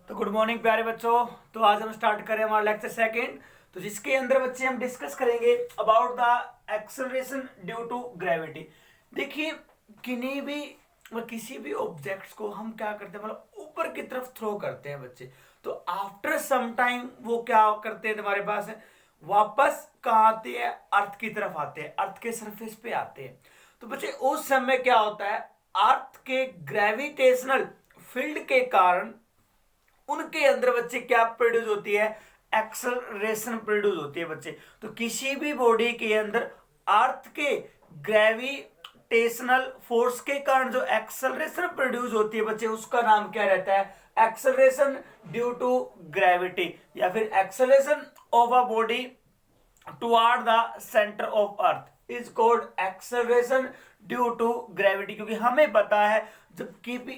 तो good morning प्यारे बच्चों। तो आज हम स्टार्ट करें हमारा लेक्चर सेकंड। तो जिसके अंदर बच्चे हम डिस्कस करेंगे about the acceleration due to gravity. देखिए किन्हीं भी किसी भी ऑब्जेक्ट्स को हम क्या करते हैं, मतलब ऊपर की तरफ थ्रो करते हैं बच्चे। तो आफ्टर सम टाइम वो क्या करते हैं, तुम्हारे पास वापस कहाँ आते हैं, अर्थ की तरफ आते हैं, अर्थ के सरफेस पे आते हैं। तो बच्चे उस समय क्या होता है, अर्थ के ग्रेविटेशनल फील्ड के कारण उनके अंदर बच्चे क्या प्रोड्यूस होती है, एक्सेलरेशन प्रोड्यूस होती है बच्चे। तो किसी भी बॉडी के अंदर अर्थ के ग्रेविटेशनल फोर्स के कारण जो एक्सेलरेशन प्रोड्यूस होती है बच्चे, उसका नाम क्या रहता है, एक्सेलरेशन ड्यू टू ग्रेविटी, या फिर acceleration of a body toward the centre of earth is called acceleration due to gravity. क्योंकि हमें पता है जब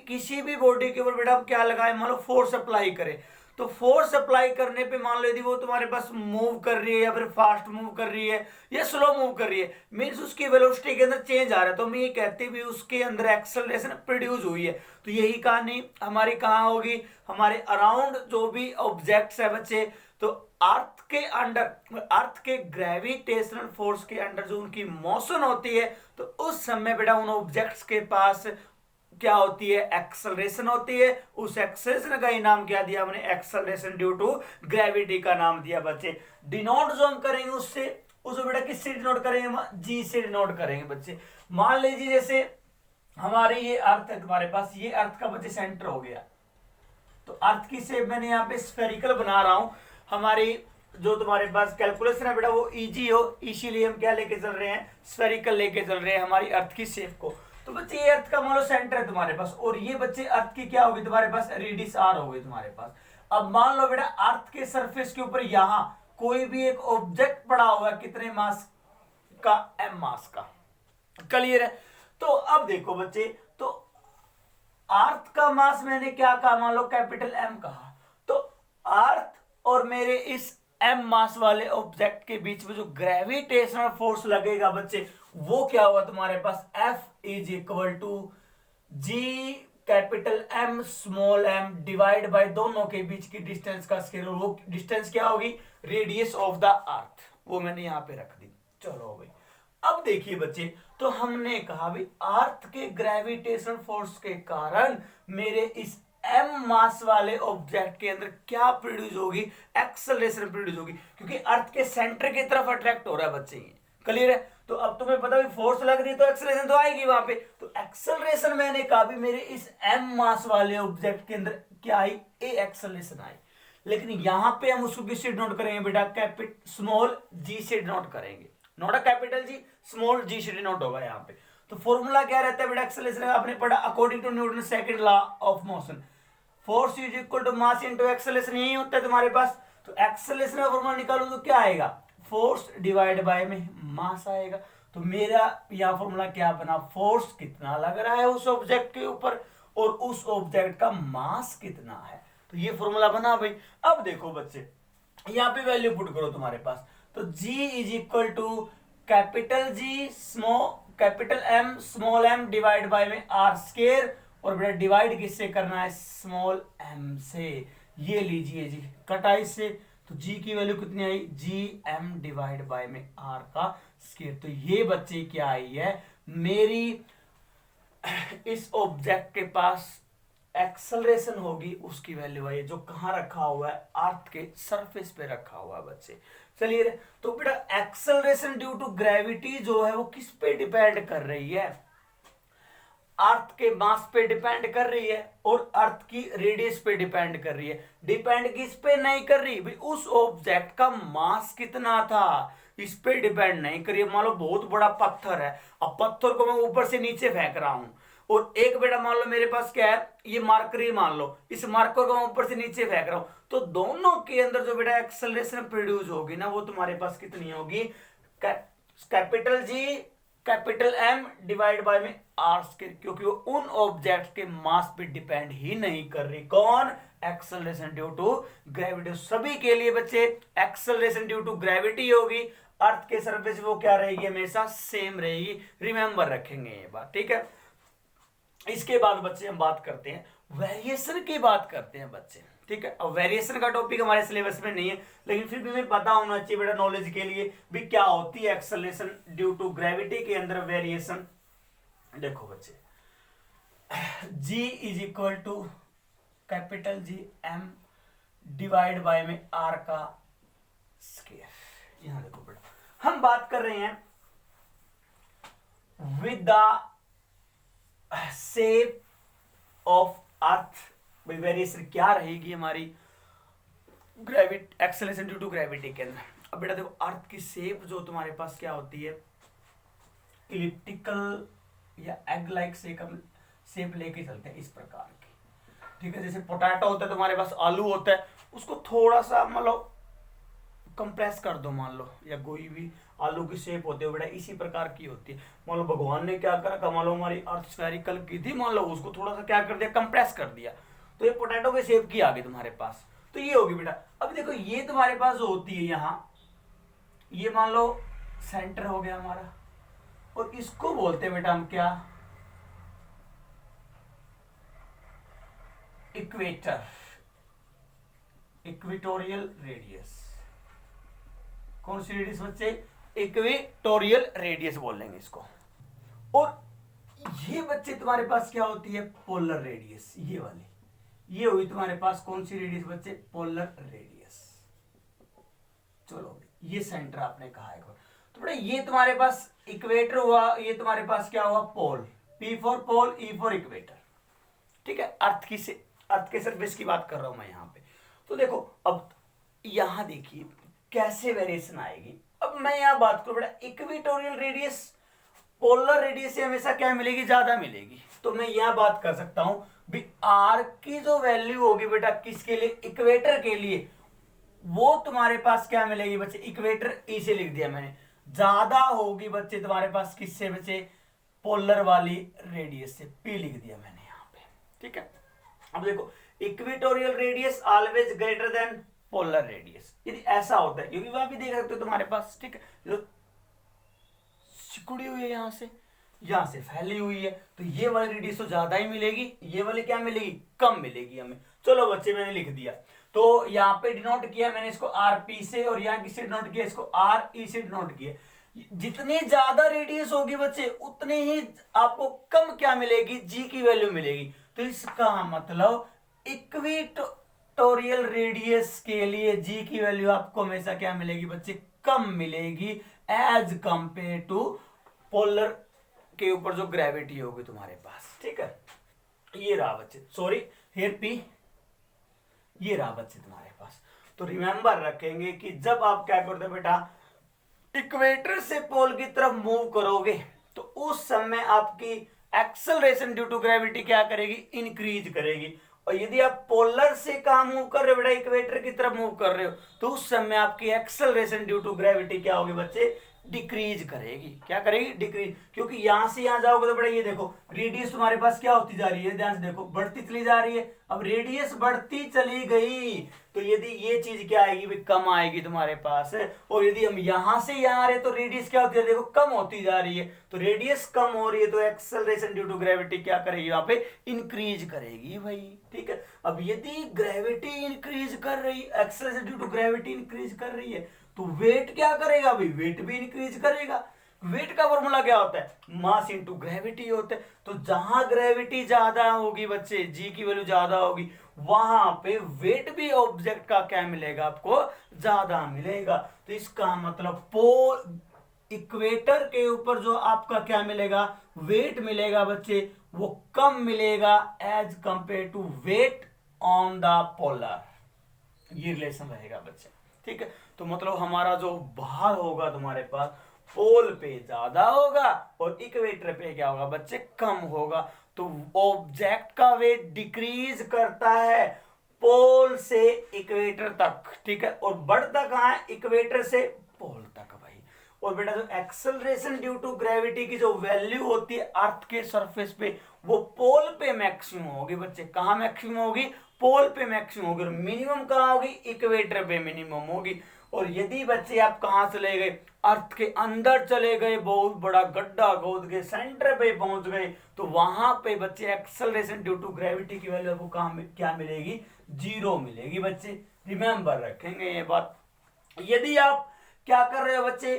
किसी भी बॉडी के ऊपर बेटा हम क्या लगाए, मान लो फोर्स अप्लाई करें, तो फोर्स अप्लाई करने पे मान लो यदि वो तुम्हारे पास मूव कर रही है या फिर फास्ट मूव कर रही है या स्लो मूव कर रही है, मीन्स उसकी वेलोसिटी के अंदर चेंज आ रहा है, तो हम ये कहते भी उसके अंदर एक्सेलरेशन प्रोड्यूस हुई है। तो यही कहानी हमारी कहाँ होगी, हमारे अराउंड जो भी ऑब्जेक्ट्स है बच्चे, तो अर्थ के अंडर, अर्थ के ग्रेविटेशनल फोर्स के अंडर जो उनकी मोशन होती है, तो उस समय बेटा उन ऑब्जेक्ट्स के पास क्या होती है, एक्सेलरेशन होती है। उस एक्सेलरेशन का ही नाम क्या दिया हमने, एक्सेलरेशन ड्यू टू ग्रेविटी का नाम दिया बच्चे। डिनोट जो हम करेंगे उससे, उसको बेटा किससे डिनोट करेंगे, जी से डिनोट करेंगे बच्चे। मान लीजिए जैसे हमारे ये अर्थ है तुम्हारे पास, ये अर्थ का बच्चे सेंटर हो गया, तो अर्थ की शेप मैंने यहाँ पे स्फेरिकल बना रहा हूं। हमारी जो तुम्हारे पास कैलकुलेशन है बेटा वो इजी हो, इसीलिए हम क्या लेके चल रहे हैं, स्फेरिकल लेके चल रहे हैं हमारी अर्थ की शेप को। तो बच्चे ये अर्थ का मान लो सेंटर है तुम्हारे पास, और ये बच्चे अर्थ की क्या होगी तुम्हारे पास, रेडियस आर होगी तुम्हारे पास। अब मान लो बेटा अर्थ के सरफेस के ऊपर यहां कोई भी एक ऑब्जेक्ट पड़ा हुआ है, कितने मास का, एम मास का। क्लियर है। तो अब देखो बच्चे, तो अर्थ का मास मैंने क्या कहा, मान लो कैपिटल एम कहा, तो अर्थ और मेरे इस एम मास वाले ऑब्जेक्ट के बीच में जो ग्रेविटेशनल फोर्स लगेगा बच्चे, वो क्या होगा तुम्हारे पास, F is equal to G capital M small M divide by दोनों के बीच की डिस्टेंस का स्केयर। वो डिस्टेंस क्या होगी, रेडियस ऑफ द अर्थ, वो मैंने यहां पे रख दी। चलो भाई अब देखिए बच्चे, तो हमने कहा भी अर्थ के ग्रेविटेशन फोर्स के कारण मेरे इस एम मास वाले ऑब्जेक्ट के अंदर क्या प्रोड्यूस होगी, एक्सेलरेशन प्रोड्यूस होगी, क्योंकि अर्थ के सेंटर की तरफ अट्रैक्ट हो रहा है बच्चे। ये क्लियर है। तो अब तुम्हें पता भी फोर्स लग रही है तो एक्सेलरेशन तो आएगी वहां पे। तो एक्सेलरेशन मैंने कहा भी मेरे इस एम मास वाले ऑब्जेक्ट के अंदर क्या आई, ए एक्सेलरेशन आई। लेकिन यहां पे हम उसको किससे डिनोट करेंगे बेटा, कैपिटल स्मॉल जी से डिनोट करेंगे, not a capital G, small G से डिनोट होगा यहाँ पे। तो फॉर्मूला क्या रहता है बेटा एक्सेलरेशन का, आपने पढ़ा according to Newton second law of motion, force is equal to mass into acceleration, यही होता है तुम्हारे पास। तो एक्सेलरेशन का फॉर्मूला निकालो तो क्या आएगा, फोर्स डिवाइड बाय में मास आएगा। तो मेरा यहां फॉर्मूला क्या बना, फोर्स कितना लग रहा है उस ऑब्जेक्ट के ऊपर और उस ऑब्जेक्ट का मास कितना है, तो ये फॉर्मूला बना भाई। अब देखो बच्चे यहां पे वैल्यू पुट करो तुम्हारे पास, तो G is equal to capital G small capital M small M divide by में आर स्केयर, और बेटा डिवाइड किससे करना है, स्मॉल एम से। ये लीजिए जी कटाई से, तो जी की वैल्यू कितनी आई, जी एम डिवाइड बाय में आर का स्केयर। तो ये बच्चे क्या आई है, मेरी इस ऑब्जेक्ट के पास एक्सेलरेशन होगी, उसकी वैल्यू है जो कहां रखा हुआ है, अर्थ के सरफेस पे रखा हुआ है बच्चे। चलिए तो बेटा एक्सेलरेशन ड्यू टू ग्रेविटी जो है वो किस पे डिपेंड कर रही है, अर्थ के मास पे डिपेंड कर रही है और अर्थ की रेडियस पे डिपेंड कर रही है। डिपेंड किस पे नहीं कर रही भाई, उस ऑब्जेक्ट का मास कितना था इस पे डिपेंड नहीं करिए। मान लो बहुत बड़ा पत्थर है, अब पत्थर को मैं ऊपर से नीचे फेंक रहा हूं, और एक बेटा मान लो मेरे पास क्या है, ये मार्कर, मान लो इस मार्कर को मैं ऊपर से नीचे फेंक रहा हूं, तो दोनों के अंदर जो बेटा एक्सेलरेशन प्रोड्यूस होगी ना, वो तुम्हारे पास कितनी होगी, capital G capital M divide by में आर स्क्वायर, क्योंकि वो उन ऑब्जेक्ट के मास पे डिपेंड ही नहीं कर रही। कौन, एक्सेलरेशन ड्यू टू ग्रेविटी। सभी के लिए बच्चे एक्सेलरेशन ड्यू टू ग्रेविटी होगी, अर्थ के सरफेस वो क्या रहेगी, हमेशा सेम रहेगी। रिमेंबर रखेंगे ये बात, ठीक है। इसके बाद बच्चे हम बात करते हैं वेरिएशन की बात करते हैं बच्चे, ठीक है। अब वेरिएशन का टॉपिक हमारे सिलेबस में नहीं है, लेकिन फिर भी हमें पता होना चाहिए बेटा नॉलेज के लिए भी क्या होती है एक्सेलरेशन ड्यू टू ग्रेविटी के अंदर वेरिएशन। देखो बच्चे, G is equal to capital G M divide by में R का स्क्वायर। यहां देखो बेटा, हम बात कर रहे हैं with the shape of earth. भाई वेरिएशन क्या रहेगी हमारी gravity acceleration due to gravity के अंदर। अब बेटा देखो, अर्थ की शेप जो तुम्हारे पास क्या होती है, इलिप्टिकल या एग लाइक शेप लेके चलते हैं इस प्रकार की, ठीक है। जैसे पोटैटो होता है तुम्हारे पास, आलू होता है, उसको थोड़ा सा मतलब कंप्रेस कर दो मान लो, या कोई भी आलू की शेप होती है बेटा इसी प्रकार की होती है। मान लो भगवान ने क्या करा, मान लो हमारी अर्थ स्फेरिकल की थी, मान लो उसको थोड़ा सा क्या कर दिया, कंप्रेस कर दिया, तो ये पोटैटो के शेप की आ गई तुम्हारे पास। तो ये होगी बेटा। अब देखो ये तुम्हारे पास जो होती है यहाँ, ये मान लो सेंटर हो गया हमारा, और इसको बोलते हैं बेटा हम क्या, इक्वेटर, इक्वेटोरियल रेडियस। कौन सी रेडियस बच्चे, इक्वेटोरियल रेडियस बोलेंगे इसको। और ये बच्चे तुम्हारे पास क्या होती है, पोलर रेडियस, ये वाली, ये हुई तुम्हारे पास कौन सी रेडियस बच्चे, पोलर रेडियस। चलो ये सेंटर आपने कहा है, तो बेटा ये तुम्हारे पास इक्वेटर हुआ, ये तुम्हारे पास क्या हुआ, pole, P for pole, E for equator, ठीक है। अर्थ के सरफेस की बात कर रहा हूं मैं यहाँ पे। तो देखो अब यहां देखिए कैसे वेरिएशन आएगी। अब मैं यहां बात करूं बेटा, इक्वेटोरियल रेडियस पोलर रेडियस से हमेशा क्या मिलेगी, ज्यादा मिलेगी। तो मैं यहां बात कर सकता हूं भी आर की जो वैल्यू होगी बेटा किसके लिए, इक्वेटर के लिए, वो तुम्हारे पास क्या मिलेगी बच्चे, इक्वेटर ई से लिख दिया मैंने, ज्यादा होगी बच्चे तुम्हारे पास किससे बच्चे, पोलर वाली रेडियस से, पी लिख दिया मैंने यहाँ पे, ठीक है। अब देखो equatorial radius always greater than polar radius, यदि ऐसा होता है, क्योंकि वहां भी देख सकते हो तुम्हारे पास, ठीक है, जो सिकुड़ी हुई है यहां से फैली हुई है, तो ये वाली रेडियस तो ज्यादा ही मिलेगी, ये वाली क्या मिलेगी, कम मिलेगी हमें। चलो बच्चे मैंने लिख दिया, तो यहाँ पे डिनोट किया मैंने इसको आरपी से, और यहाँ किससे डिनोट किया, इसको आर ई से डिनोट किया। जितनी ज्यादा रेडियस होगी बच्चे उतनी ही आपको कम क्या मिलेगी, जी की वैल्यू मिलेगी। तो इसका मतलब इक्वेटोरियल रेडियस के लिए जी की वैल्यू आपको हमेशा क्या मिलेगी बच्चे, कम मिलेगी एज कंपेयर टू पोलर के ऊपर जो ग्रेविटी होगी तुम्हारे पास, ठीक है। ये रहा बच्चे, सॉरी हियर पी, ये रहा बच्चे तुम्हारे पास। तो रिमेंबर रखेंगे कि जब आप क्या करते हो बेटा, इक्वेटर से पोल की तरफ मूव करोगे तो उस समय आपकी एक्सेलरेशन ड्यू टू ग्रेविटी क्या करेगी, इंक्रीज करेगी। और यदि आप पोलर से कहां मूव कर रहे हो बेटा, इक्वेटर की तरफ मूव कर रहे हो, तो उस समय आपकी एक्सेलरेशन ड्यू टू ग्रेविटी क्या होगी बच्चे, डिक्रीज करेगी। क्या करेगी, डिक्रीज, क्योंकि यहां से यहां जाओगे तो बेटा ये देखो रेडियस तुम्हारे पास क्या होती जा रही है, ध्यान से देखो, बढ़ती चली जा रही है। अब रेडियस बढ़ती चली गई तो यदि ये चीज क्या आएगी भी, कम आएगी तुम्हारे पास। और यदि हम यहां से यहां आ रहे तो रेडियस क्या होती है, देखो कम होती जा रही है। तो रेडियस कम हो रही है तो एक्सेलरेशन ड्यू टू ग्रेविटी क्या करेगी, यहाँ पे इंक्रीज करेगी भाई, ठीक है। अब यदि ग्रेविटी इंक्रीज कर रही, acceleration due to gravity increase कर रही है, तो वेट क्या करेगा भाई, वेट भी इंक्रीज करेगा। वेट का फॉर्मूला क्या होता है, मास इनटू ग्रेविटी होता है। तो जहां ग्रेविटी ज्यादा होगी बच्चे, जी की वैल्यू ज्यादा होगी, वहां पे वेट भी ऑब्जेक्ट का क्या मिलेगा, आपको ज्यादा मिलेगा। तो इसका मतलब पोल इक्वेटर के ऊपर जो आपका क्या मिलेगा, वेट मिलेगा बच्चे, वो कम मिलेगा as compare to weight on the polar. ये रिलेशन रहेगा बच्चे, ठीक है। तो मतलब हमारा जो भार होगा तुम्हारे पास पोल पे ज्यादा होगा और इक्वेटर पे क्या होगा बच्चे, कम होगा। तो ऑब्जेक्ट का वेट डिक्रीज करता है पोल से इक्वेटर तक, ठीक है, और बढ़ता कहां है, इक्वेटर से पोल तक भाई। और बेटा जो एक्सेलरेशन ड्यू टू ग्रेविटी की जो वैल्यू होती है अर्थ के सरफेस पे, वो पोल पे मैक्सिमम होगी बच्चे। कहां मैक्सिमम होगी, पोल पे मैक्सिमम होगी। और मिनिमम कहां होगी, इक्वेटर पे मिनिमम होगी। और यदि बच्चे आप कहाँ चले गए, अर्थ के अंदर चले गए, बहुत बड़ा गड्ढा खोद गए, सेंटर पे पहुंच गए, तो वहां पे बच्चे एक्सेलरेशन ड्यू टू ग्रेविटी की वैल्यू आपको क्या मिलेगी, 0 मिलेगी। बच्चे रिमेंबर रखेंगे ये बात। यदि आप क्या कर रहे हो बच्चे,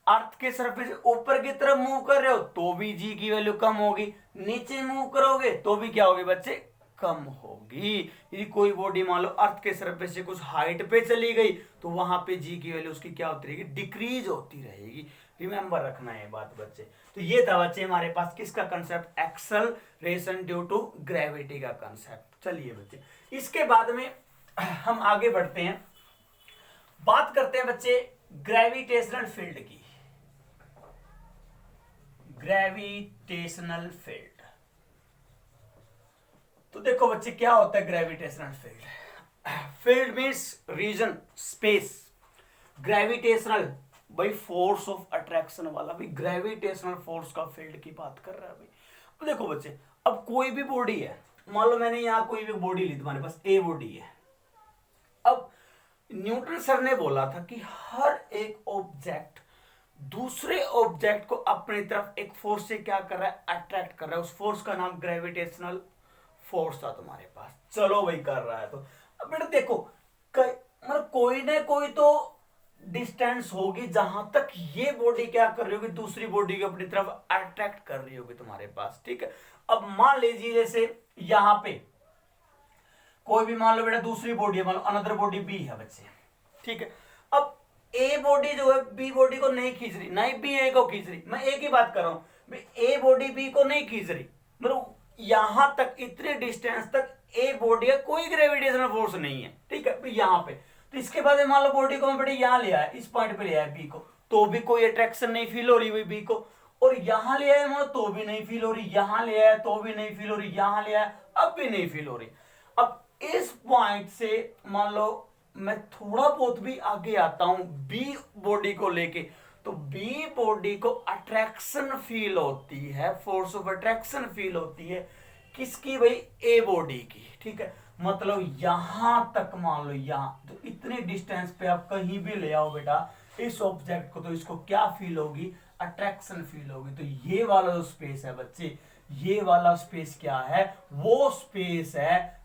अर्थ के सरफेस ऊपर की तरफ मूव कर रहे हो तो भी जी की वैल्यू कम होगी, नीचे मूव करोगे तो भी क्या होगी बच्चे, कम होगी। यदि कोई बॉडी मान लो अर्थ के सरफेस से कुछ हाइट पे चली गई तो वहां पे जी की वैल्यू उसकी क्या होती रहेगी, डिक्रीज होती रहेगी। रिमेंबर रखना है बात बच्चे। तो ये था बच्चे हमारे पास किसका concept, acceleration due to gravity का कंसेप्ट। चलिए बच्चे इसके बाद में हम आगे बढ़ते हैं, बात करते हैं बच्चे ग्रेविटेशनल फील्ड की। ग्रेविटेशनल फील्ड, तो देखो बच्चे क्या होता है gravitational field. Field means region, space. Gravitational भाई फोर्स ऑफ अट्रैक्शन वाला, भाई ग्रेविटेशनल फोर्स का फील्ड की बात कर रहा है भाई। अब देखो बच्चे, अब कोई भी बॉडी है, मान लो मैंने यहां कोई भी बॉडी ली, तुम्हारे पास ए बॉडी है। अब न्यूटन सर ने बोला था कि हर एक ऑब्जेक्ट दूसरे ऑब्जेक्ट को अपनी तरफ एक फोर्स से क्या कर रहा है, अट्रैक्ट कर रहा है। उस फोर्स का नाम ग्रेविटेशनल फोर्स था तुम्हारे पास। चलो भाई कर रहा है तो अब बेटा देखो, मतलब कोई ना कोई तो डिस्टेंस होगी जहां तक ये बॉडी क्या कर रही होगी, दूसरी बॉडी को अपनी तरफ अट्रैक्ट कर रही होगी तुम्हारे पास, ठीक है। अब मान लीजिए जैसे यहां पे कोई भी मान लो बेटा दूसरी बॉडी है, मान लो अनदर बॉडी बी है बच्चे, ठीक है। अब ए बॉडी जो है बी बॉडी को नहीं खींच रही, ना ही बी ए को खींच रही, मैं एक ही बात कर रहा हूं, ए बॉडी बी को नहीं खींच रही, मतलब यहां तक इतने डिस्टेंस तक ए बॉडी का कोई ग्रेविटेशनल फोर्स नहीं है, ठीक है। यहां पे तो इसके बाद मान लो बॉडी को मैं बेटे यहां ले आया, इस पॉइंट पे ले आया बी को, तो भी कोई अट्रैक्शन नहीं फील हो रही हुई बी को, और यहां ले आया मान तो भी नहीं फील हो रही, यहां ले आया तो भी नहीं फील हो रही, यहां ले आया अब भी नहीं फील हो रही। अब इस पॉइंट से मान लो मैं थोड़ा बहुत भी आगे आता हूं बी बॉडी को लेके, तो बी बॉडी को अट्रैक्शन फील होती है, फोर्स ऑफ अट्रैक्शन फील होती है किसकी भाई, ए बॉडी की, ठीक है। मतलब यहां तक मान लो यहां, तो इतने डिस्टेंस पे आप कहीं भी ले आओ बेटा इस ऑब्जेक्ट को, तो इसको क्या फील होगी, अट्रैक्शन फील होगी। तो ये वाला जो स्पेस है बच्चे, ये वाला स्पेस क्या है, वो स्पेस है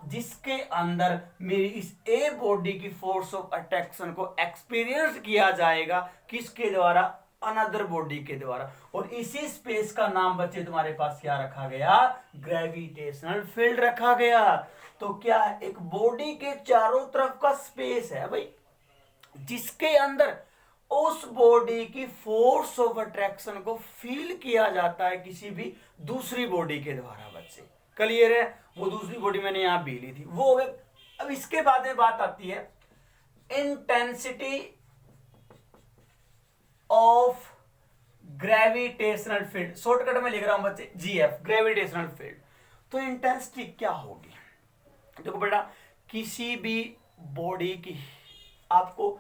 जिसके अंदर मेरी इस ए बॉडी की फोर्स ऑफ अट्रैक्शन को एक्सपीरियंस किया जाएगा, किसके द्वारा, अनदर बॉडी के द्वारा। और इसी स्पेस का नाम बच्चे तुम्हारे पास क्या रखा गया, ग्रेविटेशनल फील्ड रखा गया। तो क्या है, एक बॉडी के चारों तरफ का स्पेस है भाई, जिसके अंदर उस बॉडी की फोर्स ऑफ अट्रैक्शन को फील किया जाता है किसी भी दूसरी बॉडी के द्वारा। बच्चे क्लियर है, वो दूसरी बॉडी मैंने यहां भी ली थी वो। अब इसके बाद में बात आती है intensity of gravitational field, shortcut में लिख रहा हूं बच्चे जीएफ, ग्रेविटेशनल फील्ड। तो इंटेंसिटी क्या होगी, देखो बेटा किसी भी बॉडी की आपको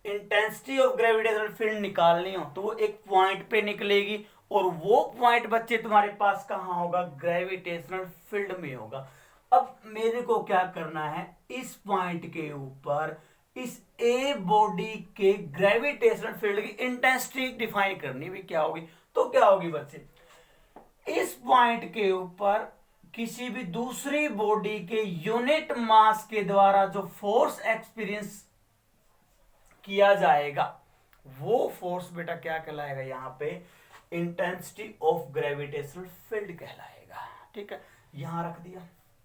इंटेंसिटी ऑफ ग्रेविटेशनल फील्ड निकालनी हो तो वो एक पॉइंट पे निकलेगी, और वो पॉइंट बच्चे तुम्हारे पास कहां होगा, ग्रेविटेशनल फील्ड में होगा। अब मेरे को क्या करना है, इस पॉइंट के ऊपर इस ए बॉडी के ग्रेविटेशनल फील्ड की इंटेंसिटी डिफाइन करनी भी क्या होगी, तो क्या होगी बच्चे, इस पॉइंट के ऊपर किसी भी दूसरी बॉडी के यूनिट मास के द्वारा जो फोर्स एक्सपीरियंस किया जाएगा वो फोर्स बेटा क्या कहलाएगा, यहां पे इंटेंसिटी ऑफ ग्रेविटेशनल फील्ड कहलाएगा, ठीक है। यहां रख दिया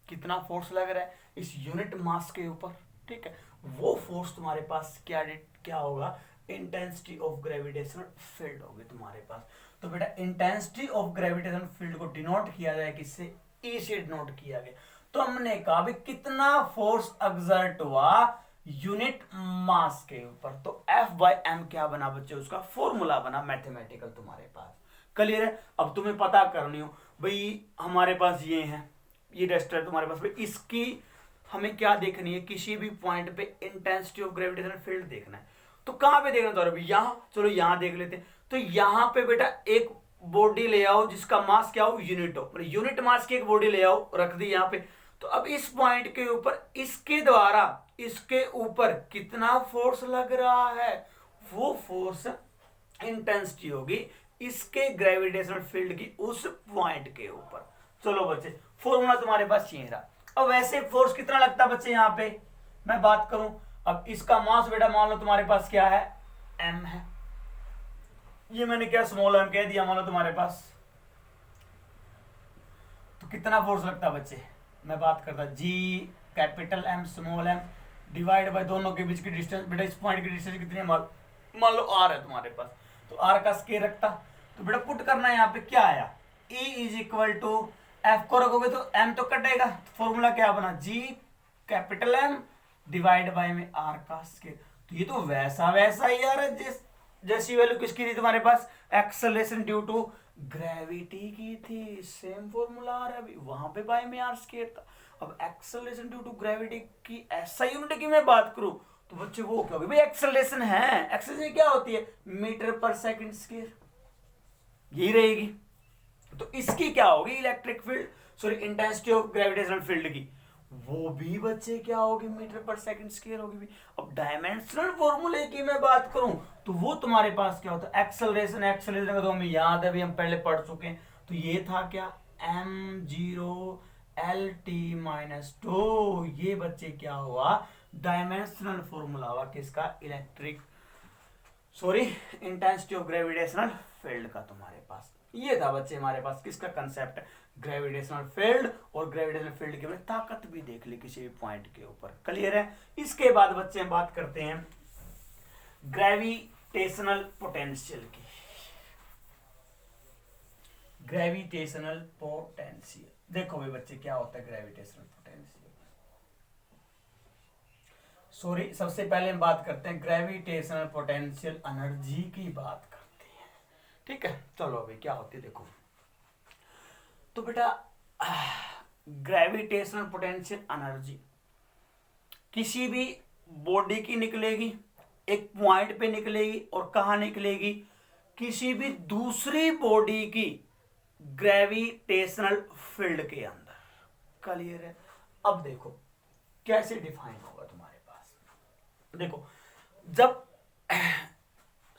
कितना फोर्स लग रहा है इस यूनिट मास के ऊपर, ठीक है। वो फोर्स तुम्हारे पास क्या होगा, इंटेंसिटी ऑफ ग्रेविटेशनल फील्ड होगी तुम्हारे पास। तो बेटा इंटेंसिटी ऑफ ग्रेविटेशनल फील्ड को डिनोट किया जाए किससे, ई से डिनोट किया गया। तो हमने कहा भी कितना फोर्स एक्सर्ट हुआ यूनिट मास के ऊपर, तो F/m क्या बना बच्चे, उसका फॉर्मूला बना मैथमेटिकल तुम्हारे पास। क्लियर है। अब तुम्हें पता करनी हो भाई हमारे पास ये है, ये डस्टर तुम्हारे पास, भाई इसकी हमें क्या देखनी है, किसी भी पॉइंट पे इंटेंसिटी ऑफ ग्रेविटेशनल फील्ड देखना है। तो कहां पे देखना था, यहां, चलो यहां देख लेते हैं। तो यहां पे बेटा एक बॉडी ले आओ जिसका मास क्या हो, यूनिट हो, यूनिट मास की एक बॉडी ले आओ, रख दी यहां पे। तो अब इस पॉइंट के ऊपर इसके द्वारा इसके ऊपर कितना फोर्स लग रहा है, वो फोर्स इंटेंसिटी होगी इसके ग्रेविटेशनल फील्ड की उस पॉइंट के ऊपर। चलो बच्चे फॉर्मूला तुम्हारे पास ये रहा। अब वैसे फोर्स कितना लगता है बच्चे, यहां पे मैं बात करूं, अब इसका मास बेटा मान लो तुम्हारे पास क्या है, m है, ये मैंने क्या स्मॉल m कह दिया, मान लो तुम्हारे पास, तो कितना फोर्स लगता है बच्चे, मैं बात करता g capital M small m divide by दोनों के बीच की डिस्टेंस, बेटा इस पॉइंट की डिस्टेंस कितनी है, मान लो r है तुम्हारे पास, तो r का स्केयर रखता, तो बेटा पुट करना है यहाँ पे क्या आया, E is equal to F को रखोगे तो M तो कटेगा, तो फॉर्मूला क्या बना, G capital M divide by में R का स्केयर। तो ये तो वैसा वैसा ही यार है जैसी वैल्यू किसकी थी तुम्हारे पास, एक्सेलरेशन ड्यू टू ग्रेविटी की थी, सेम फॉर्मूला आ रहा है अभी, वहां पे बाय में आर स्क्वायर था। अब एक्सेलरेशन ड्यू टू ग्रेविटी की SI यूनिट की मैं बात करूं तो बच्चे वो क्या होगी भाई, एक्सेलरेशन है, एक्सेलरेशन क्या होती है, मीटर पर सेकंड स्क्वायर, यही रहेगी। तो इसकी क्या होगी, electric field sorry intensity of gravitational field की, वो भी बच्चे क्या होगी, मीटर पर सेकंड स्क्वायर होगी भी। अब डायमेंशनल फॉर्मूले की मैं बात करूं तो वो तुम्हारे पास क्या होता है, एक्सेलरेशन, एक्सेलरेशन का तो हमें याद है भी, हम पहले पढ़ चुके हैं, तो ये था क्या m0 LT-2, ये बच्चे क्या हुआ, डायमेंशनल फॉर्मूला हुआ किसका, electric sorry intensity of gravitational field का तुम्हारे पास। ये था बच्चे हमारे पास किसका कंसेप्ट, ग्रेविटेशनल फील्ड, और ग्रेविटेशनल फील्ड की ताकत भी देख ली किसी भी पॉइंट के ऊपर, क्लियर है। इसके बाद बच्चे हम बात करते हैं ग्रेविटेशनल पोटेंशियल की, ग्रेविटेशनल पोटेंशियल देखो भाई बच्चे क्या होता है ग्रेविटेशनल पोटेंशियल, सॉरी सबसे पहले हम बात करते हैं ग्रेविटेशनल पोटेंशियल एनर्जी की बात करते हैं, ठीक है। चलो अभी क्या होती है देखो, तो बेटा ग्रेविटेशनल पोटेंशियल एनर्जी किसी भी बॉडी की निकलेगी, एक पॉइंट पे निकलेगी, और कहां निकलेगी, किसी भी दूसरी बॉडी की ग्रेविटेशनल फील्ड के अंदर, क्लियर है। अब देखो कैसे डिफाइन होगा तुम्हारे पास, देखो जब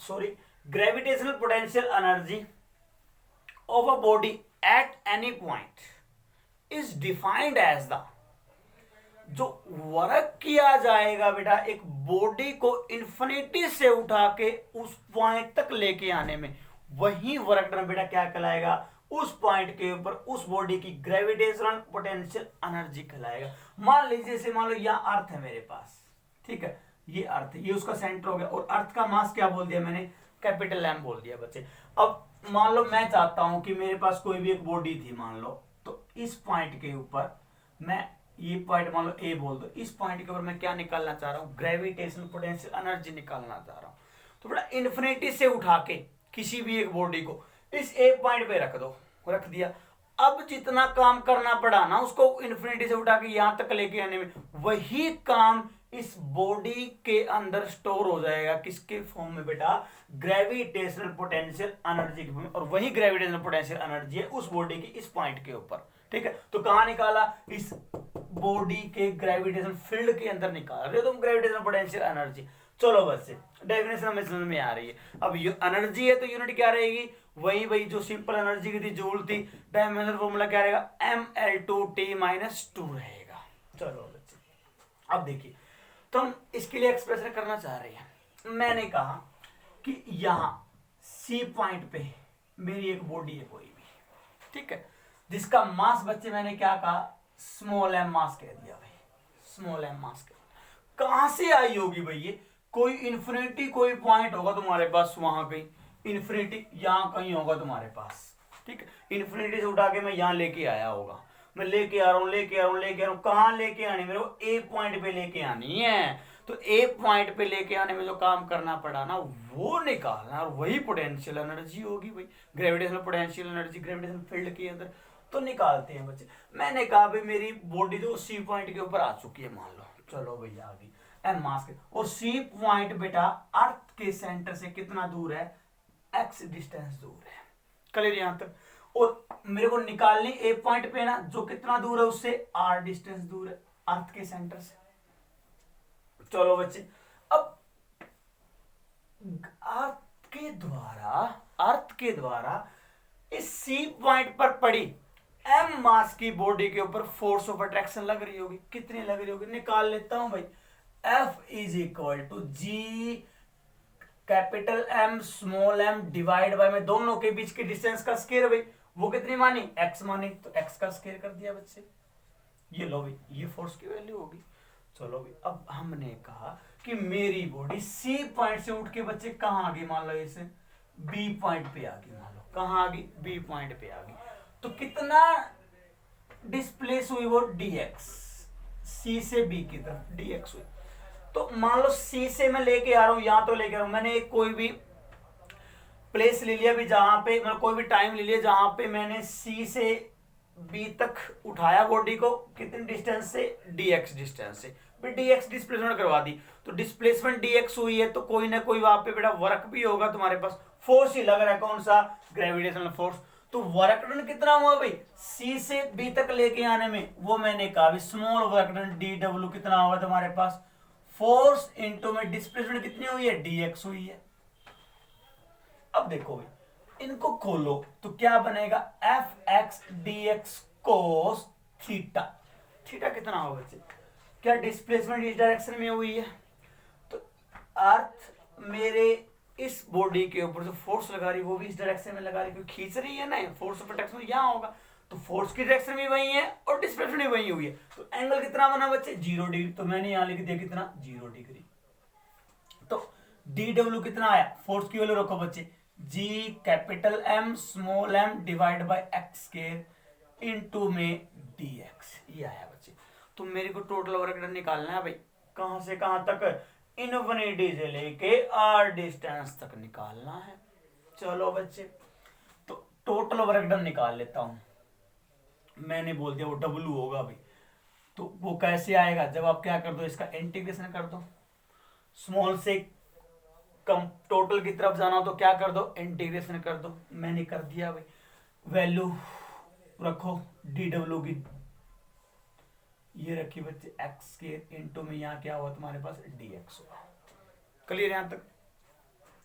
sorry gravitational potential energy of a body at any point is defined as the, जो वर्क किया जाएगा बेटा एक बॉडी को इन्फिनिटी से उठा के उस पॉइंट तक लेके आने में, वही वर्क डन बेटा क्या कहलाएगा, उस पॉइंट के ऊपर उस बॉडी की ग्रेविटेशनल पोटेंशियल एनर्जी कहलाएगा। मान लीजिए से मान लो यहाँ अर्थ है मेरे पास, ठीक है, ये अर्थ है, ये उसका सेंटर हो गया, और अर्थ का मास क्या बोल दिया मैंने, कैपिटल M बोल दिया बच्चे। अब मान लो मैं चाहता हूं कि मेरे पास कोई भी एक बॉडी थी मान लो, तो इस पॉइंट के ऊपर मैं ये पॉइंट मान लो A बोल दो, इस पॉइंट के ऊपर मैं क्या निकालना चाह रहा हूँ, ग्रेविटेशनल पोटेंशियल एनर्जी निकालना चाह रहा हूँ। तो बड़ा इन्फिनिटी से उठा के किसी भी एक बॉडी को इस एक पॉइंट पे रख दो, रख दिया, अब जितना काम करना पड़ा ना उसको इन्फिनिटी से उठा के यहां तक लेके आने में, वही काम इस बॉडी के अंदर स्टोर हो जाएगा, किसके फॉर्म में बेटा, ग्रेविटेशनल पोटेंशियल एनर्जी के फॉर्म में, और वही ग्रेविटेशनल पोटेंशियल एनर्जी है उस बॉडी की इस पॉइंट के ऊपर, ठीक है। तो कहां निकाला, इस बॉडी के ग्रेविटेशनल फील्ड के अंदर निकाल रहे हो तुम ग्रेविटेशनल पोटेंशियल एनर्जी। चलो बस डेफिनेशन हमें समझ में आ रही है। अब एनर्जी है तो यूनिट क्या रहेगी, वही जो सिंपल एनर्जी की थी जूल थी, डायमेंशनल फॉर्मूला क्या रहेगा, mL2T-2 रहेगा। चलो बच्चे अब देखिए, तो हम इसके लिए एक्सप्रेशन करना चाह रहे हैं, मैंने कहा कि यहां C पॉइंट पे मेरी एक बॉडी है कोई भी, ठीक है, जिसका मास बच्चे मैंने क्या कहा, स्मॉल m मास कह दिया भाई, स्मॉल m मास कह दिया। कहां से आई होगी भाई, ये कोई इन्फिनिटी कोई पॉइंट होगा तुम्हारे पास, वहां कहीं इन्फिनिटी यहां कहीं होगा तुम्हारे पास, ठीक है, इन्फिनिटी से उठा के मैं यहां लेके आया होगा, मैं लेके आ रहा हूं, कहां लेके आनी, मेरे को ए पॉइंट पे लेके आनी है। तो ए पॉइंट पे लेके आने में जो काम करना पड़ा ना वो निकालना, और वही पोटेंशियल एनर्जी होगी भाई, gravitational potential energy gravitational field के अंदर, तो निकालते हैं बच्चे। मैंने कहा भाई मेरी बॉडी तो सी पॉइंट के ऊपर आ चुकी है मान लो, चलो भैया आ गई एम मास के, और सी पॉइंट बेटा अर्थ के सेंटर से कितना दूर है, एक्स डिस्टेंस दूर है, क्लियर यहां तक। और मेरे को निकालनी ए पॉइंट पे ना, जो कितना दूर है उससे r डिस्टेंस दूर है अर्थ के सेंटर से। चलो बच्चे, अब अर्थ के द्वारा इस सी पॉइंट पर पड़ी एम मास की बॉडी के ऊपर फोर्स ऑफ अट्रैक्शन लग रही होगी, कितनी लग रही होगी निकाल लेता हूं भाई। F is equal to G capital M small M divide by, में दोनों के बीच की डिस्टेंस का स्क्वायर भाई, वो कितनी मानी x मानी, तो x का स्क्वायर कर दिया बच्चे। ये लो भाई, ये फोर्स की वैल्यू होगी। चलो भाई, अब हमने कहा कि मेरी बॉडी सी पॉइंट से उठ के बच्चे कहां आ गई, मान लो इसे बी पॉइंट पे आ गई, मान लो कहां आ गई, बी पॉइंट पे आ गई। तो कितना डिस्प्लेस हुई वो dx, सी से बी की तरफ dx हुई। तो मान लो सी से मैं लेके आ रहा हूं, यहां तो लेके आ रहा हूं मैंने एक कोई भी प्लेस ले लिया भी, जहां पे मतलब कोई भी टाइम ले लिया जहां पे मैंने सी से बी तक उठाया बॉडी को, कितनी डिस्टेंस से, dx डिस्टेंस से, फिर dx डिस्प्लेसमेंट करवा दी। तो डिस्प्लेसमेंट dx हुई है, तो कोई ना कोई वहां पे बेटा वर्क भी होगा, तुम्हारे पास फोर्स ही लग रहा है, कौन सा, ग्रेविटेशनल फोर्स। तो वर्क डन कितना हुआ भाई सी से बी तक लेके आने में, वो मैंने कहा भी स्मॉल वर्क डन dw कितना होगा तुम्हारे पास, फोर्स इनटू में डिस्प्लेसमेंट कितनी हुई है, dx हुई है। अब देखो भाई, इनको खोलो तो क्या बनेगा, F x D x cos theta. Theta कितना होगा बच्चे, क्या डिस्प्लेसमेंट इस डायरेक्शन में हुई है, तो अर्थ मेरे इस बॉडी के ऊपर जो फोर्स लगा रही है वो भी इस डायरेक्शन में लगा रही है, क्योंकि खींच रही है ना, फोर्स ऑफ अट्रैक्शन यहां होगा, तो फोर्स की डायरेक्शन भी वही है और डिस्प्लेसमेंट भी वही हुई है। तो एंगल कितना बना बच्चे, 0 डिग्री। तो मैंने यहां लिख दिया कितना, 0 डिग्री। तो डी डब्ल्यू कितना आया, फोर्स की वैल्यू रखो बच्चे, G capital M small M divide by x square into में डी एक्स, ये आया बच्चे। तो मेरे को टोटल वर्क डन निकालना है भाई, कहां से कहां तक, इनफिनिटी से लेके आर डिस्टेंस तक निकालना है। चलो बच्चे, तो टोटल वर्क डन निकाल लेता हूं, मैंने बोल दिया वो डब्ल्यू होगा भाई। तो वो कैसे आएगा, जब आप क्या कर दो, इसका इंटीग्रेशन कर दो, स्मॉल से कम टोटल की तरफ जाना हो तो क्या कर दो, इंटीग्रेशन कर दो। मैंने कर दिया भाई, वैल्यू रखो डी डब्ल्यू की, ये रखी बच्चे एक्स के इनटू में यहाँ क्या हुआ तुम्हारे पास, डी एक्स हुआ। क्लियर यहां तक,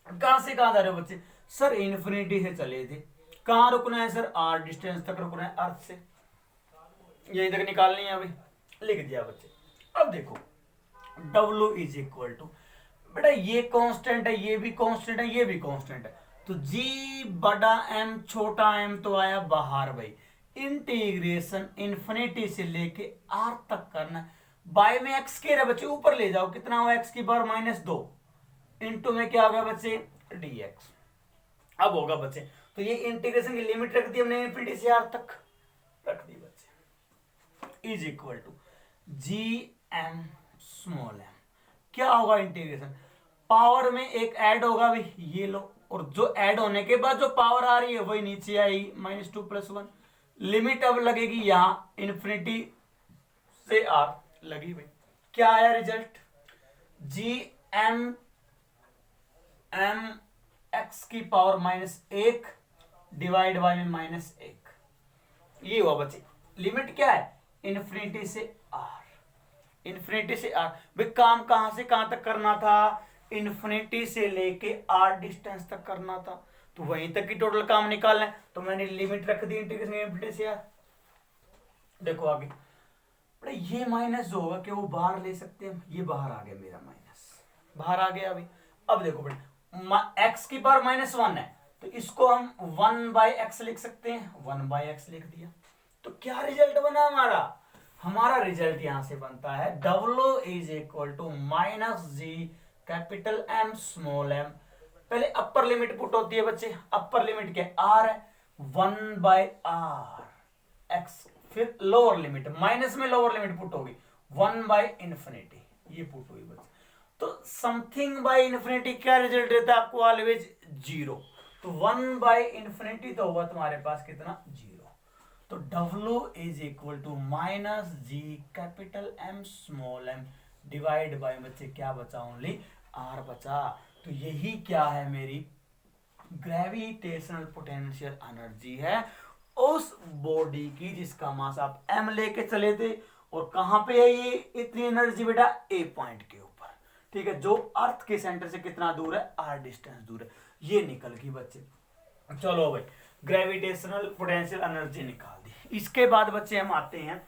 कहां से कहां जा रहे हो बच्चे, सर इन्फिनिटी से चले थे, कहां रुकना है सर, आर डिस्टेंस तक रुकना है अर्थ से, यहीं तक निकालनी है अभी, लिख दिया बच्चे। अब देखो W इज इक्वल टू, बेटा ये कांस्टेंट है, ये भी कांस्टेंट है, ये भी कांस्टेंट है, तो G बड़ा M छोटा m तो आया बाहर भाई, इंटीग्रेशन इन्फिनिटी से लेके R तक करना है, बाय में x के रहे बच्चे ऊपर ले जाओ, कितना हुआ x की पावर -2 इंटू में क्या होगा बच्चे, dx। अब होगा बच्चे, तो ये इंटीग्रेशन की लिमिट रख दी हमने इन्फिनिटी से R तक रख दी बच्चे, is equal to G M small M, क्या होगा इंटीग्रेशन, पावर में एक ऐड होगा भाई, ये लो, और जो ऐड होने के बाद जो पावर आ रही है वही नीचे आएगी, -2 + 1, लिमिट अब लगेगी यहां इन्फिनिटी से R लगी भाई, क्या आया result, G M M X की पावर -1 डिवाइड बाय में -1, ये हुआ बच्चे। लिमिट क्या है, इन्फिनिटी से R, इन्फिनिटी से R भाई, काम कहां से कहां तक करना था, इन्फिनिटी से लेके R डिस्टेंस तक करना था, तो वहीं तक की टोटल काम निकालना है, तो मैंने लिमिट रख दी इंटीग्रेशन इन्फिनिटी से R। देखो आगे बड़े, ये माइनस जो होगा क्या वो बाहर ले सकते हैं, ये बाहर आ गया मेरा माइनस, बाहर आ गया अभी। अब देखो बड़े, x की पावर -1 है, तो इसको हम 1/x लिख सकते हैं, 1/x लिख दिया। तो क्या रिजल्ट बना हमारा, हमारा रिजल्ट यहां से बनता है W is equal to -G capital M small m, पहले अपर लिमिट पुट होती है बच्चे, अपर लिमिट क्या R है, 1/r x, फिर लोअर लिमिट, माइनस में लोअर लिमिट पुट होगी 1/∞, ये पुट हुई बच्चे। तो समथिंग बाय इन्फिनिटी क्या रिजल्ट रहता है आपको, ऑलवेज 0, तो 1/∞ तो होगा तुम्हारे पास कितना, 0। तो W is equal to -G capital M small m divide by बच्चे क्या बचा, ओनली R बचा। तो यही क्या है, मेरी ग्रेविटेशनल पोटेंशियल एनर्जी है, उस बॉडी की जिसका मास आप m लेके चले थे, और कहां पे है ये इतनी एनर्जी बेटा, ए पॉइंट के ऊपर, ठीक है, जो अर्थ के सेंटर से कितना दूर है, r डिस्टेंस दूर है, ये निकल गई बच्चे। चलो भाई, ग्रेविटेशनल पोटेंशियल एनर्जी निकाल दी। इसके बाद बच्चे हम आते हैं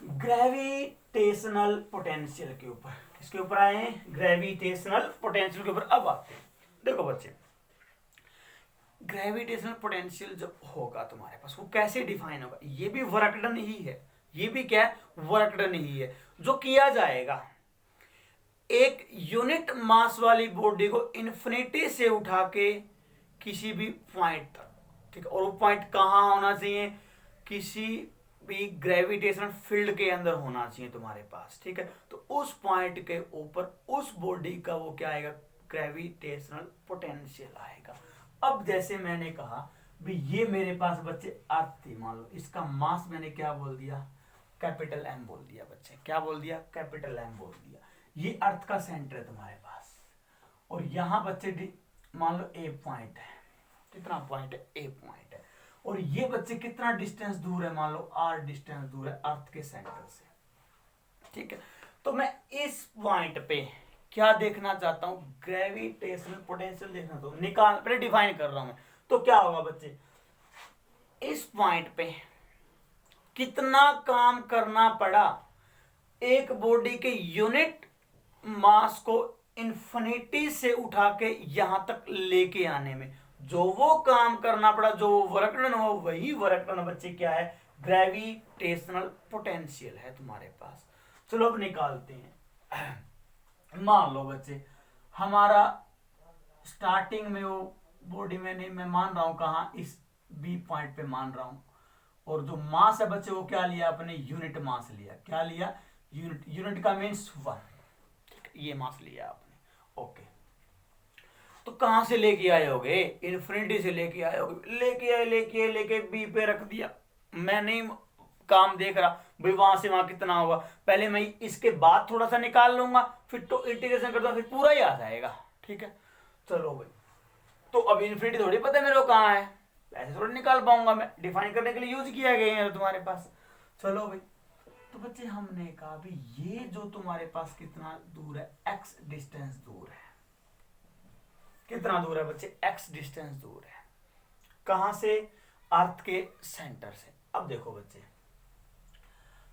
ग्रेविटेशनल पोटेंशियल के ऊपर। किसके ऊपर आए हैं, ग्रेविटेशनल पोटेंशियल के ऊपर। अब आते हैं, देखो बच्चे, ग्रेविटेशनल पोटेंशियल जब होगा तुम्हारे पास, वो कैसे डिफाइन होगा, ये भी वर्क डन ही है, ये भी क्या है, वर्क डन ही है। जो किया जाएगा, एक यूनिट मास वाली बॉडी को इन्फिनिटी से उठा के किसी भी पॉइंट तक, ठीक है, और वो पॉइंट कहाँ होना चाहिए, किसी भी ग्रेविटेशनल फील्ड के अंदर होना चाहिए तुम्हारे पास, ठीक है। तो उस पॉइंट के ऊपर उस बॉडी का वो क्या आएगा, ग्रेविटेशनल पोटेंशियल आएगा। अब जैसे मैंने कहा भी, ये मेरे पास बच्चे अर्थ थी, मान लो इसका मास मैंने क्या बोल दिया, कैपिटल एम बोल दिया बच्चे, क्या बोल दिया, कैपिटल एम बोल दिया। ये अर्थ का सेंटर है तुम्हारे पास, और यहां बच्चे मान लो ए पॉइंट है, कितना पॉइंट है, ए पॉइंट है, और ये बच्चे कितना डिस्टेंस दूर है, मान लो आर डिस्टेंस दूर है अर्थ के सेंटर से, ठीक है। तो मैं इस पॉइंट पे क्या देखना चाहता हूं, ग्रेविटेशनल पोटेंशियल देखना चाहता हूं, निकाल पहले डिफाइन कर रहा हूं मैं। तो क्या होगा बच्चे, इस पॉइंट पे कितना काम करना पड़ा एक बॉडी के यूनिट मास को इन्फिनिटी से उठा के यहां तक लेके आने में, जो वो काम करना पड़ा, जो वर्क डन हो, वही वर्क डन बच्चे क्या है, ग्रेविटेशनल पोटेंशियल है तुम्हारे पास। चलो अब निकालते हैं। मान लो बच्चे, हमारा स्टार्टिंग में वो बॉडी में नहीं, मैं मान रहा हूं कहां, इस बी पॉइंट पे मान रहा हूं, और जो मास है बच्चे वो क्या लिया, अपने यूनिट मास लिया, क्या लिया, यूनिट, यूनिट का मीन्स 1, ये मास लिया आपने, ओके। तो कहां से लेके आए होगे, इन्फिनिटी से लेके आए होगे, लेके बी पे रख दिया। मैं नहीं काम देख रहा भाई वहां से वहां कितना होगा, पहले मैं इसके बाद थोड़ा सा निकाल लूंगा, फिर तो इंटीग्रेशन करता फिर पूरा ही आ जाएगा, ठीक है। चलो भाई, तो अब इन्फिनिटी थोड़ी पता है मेरे को कहाँ है, ऐसे थोड़ी निकाल पाऊंगा मैं, डिफाइन करने के लिए यूज किया गया है तुम्हारे पास। चलो भाई, तो बच्चे हमने कहा भी ये जो तुम्हारे पास कितना दूर है, x डिस्टेंस दूर है, कितना दूर है बच्चे, x डिस्टेंस दूर है, कहां से, अर्थ के सेंटर से। अब देखो बच्चे,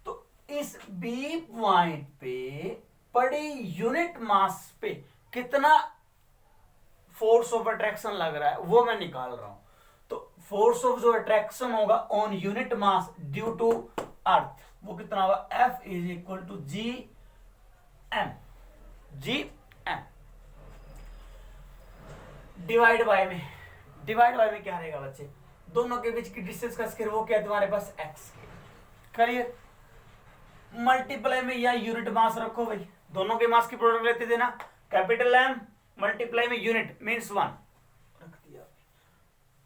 तो इस बी पॉइंट पे पड़ी यूनिट मास पे कितना फोर्स ऑफ अट्रैक्शन लग रहा है, वो मैं निकाल रहा हूं। तो फोर्स ऑफ जो अट्रैक्शन होगा on unit mass due to earth, वो कितना होगा, F is equal to G M, divide by में, क्या रहेगा बच्चे, दोनों के बीच की डिस्टेंस का स्क्वायर, वो क्या है तुम्हारे पास, x। करिए मल्टीप्लाई में या यूनिट मास रखो भाई, दोनों के मास की प्रोडक्ट लेते थे ना, कैपिटल एम मल्टीप्लाई में यूनिट मीन्स 1 रख दिया,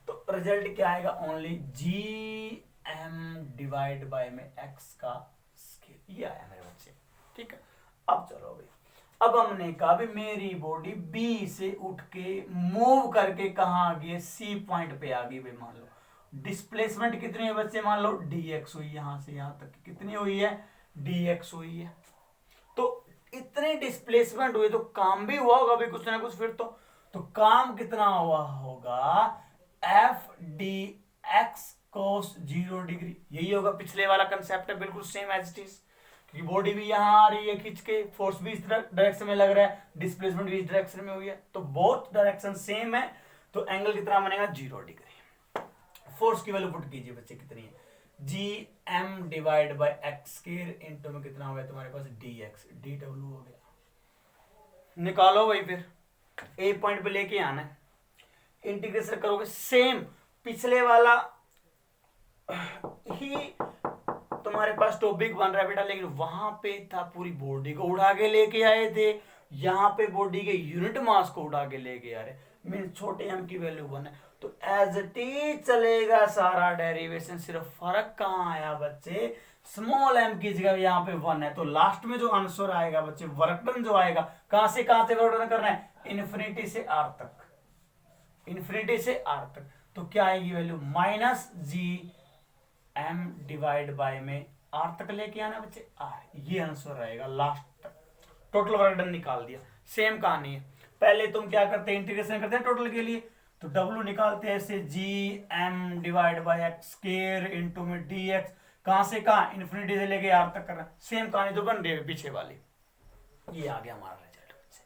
तो रिजल्ट क्या आएगा, only G M divide by में x का स्क्वायर, ये आया मेरे बच्चे, ठीक है। अब चलो भाई, अब हमने कहा भी मेरी बॉडी B से उठ के मूव करके कहां आ गई, C पॉइंट पे आ गई भाई। मान लो डिस्प्लेसमेंट कितनी है बच्चे, मान लो dx हुई, यहां से यहां तक कितनी हुई है, dx हुई है। तो इतने डिस्प्लेसमेंट हुए तो काम भी हुआ होगा भाई कुछ ना कुछ, फिर तो काम कितना हुआ होगा, एफ डी एक्स कोस 0 डिग्री, यही होगा, पिछले वाला कंसेप्ट है बिल्कुल सेम एज इट इज, क्योंकि बॉडी भी यहां आ रही है खींच के, फोर्स भी इस डायरेक्शन में लग रहा है, डिस्प्लेसमेंट भी इस डायरेक्शन में हुई है, तो बोथ डायरेक्शन सेम है, तो एंगल कितना बनेगा, 0 डिग्री। फोर्स की वैल्यू पुट कीजिए बच्चे, कितनी है, G M divide by x square into में कितना हो गया तुम्हारे पास, डी एक्स, डी डब्ल्यू हो गया। निकालो भाई, फिर ए पॉइंट पे लेके आना है, इंटीग्रेशन करोगे सेम पिछले वाला ही तुम्हारे पास टॉपिक बन रहा है बेटा, लेकिन वहां पे था पूरी बॉडी को उड़ा के लेके आए थे, यहाँ पे बॉडी के यूनिट मास को उड़ा के लेके आ रहे, मीन छोटे एम की वैल्यू 1 है, तो एज इट इज चलेगा सारा डेरिवेशन, सिर्फ फर्क कहाँ आया बच्चे, स्मॉल एम की जगह यहाँ पे 1 है, तो लास्ट में जो आंसर आएगा बच्चे, वर्क डन जो आएगा, कहां से वर्क डन करना है, इन्फिनिटी से आर तक, इन्फिनिटी से आर तक, तो क्या आएगी value minus G M divide by में आर तक लेके आना बच्चे, आर, ये आंसर रहेगा लास्ट तक। टोटल वर्क डन निकाल दिया। सेम कहानी है, पहले तुम क्या करते हैं, इंटीग्रेशन करते हैं टोटल के लिए, तो डब्ल्यू निकालते हैं ऐसे G M divide by x square into में डी एक्स, कहां से कहां, इन्फिनिटी से लेके आर तक करना। सेम कहानी तो बन रही है पीछे वाली। ये आ गया हमारा रिजल्ट बच्चे,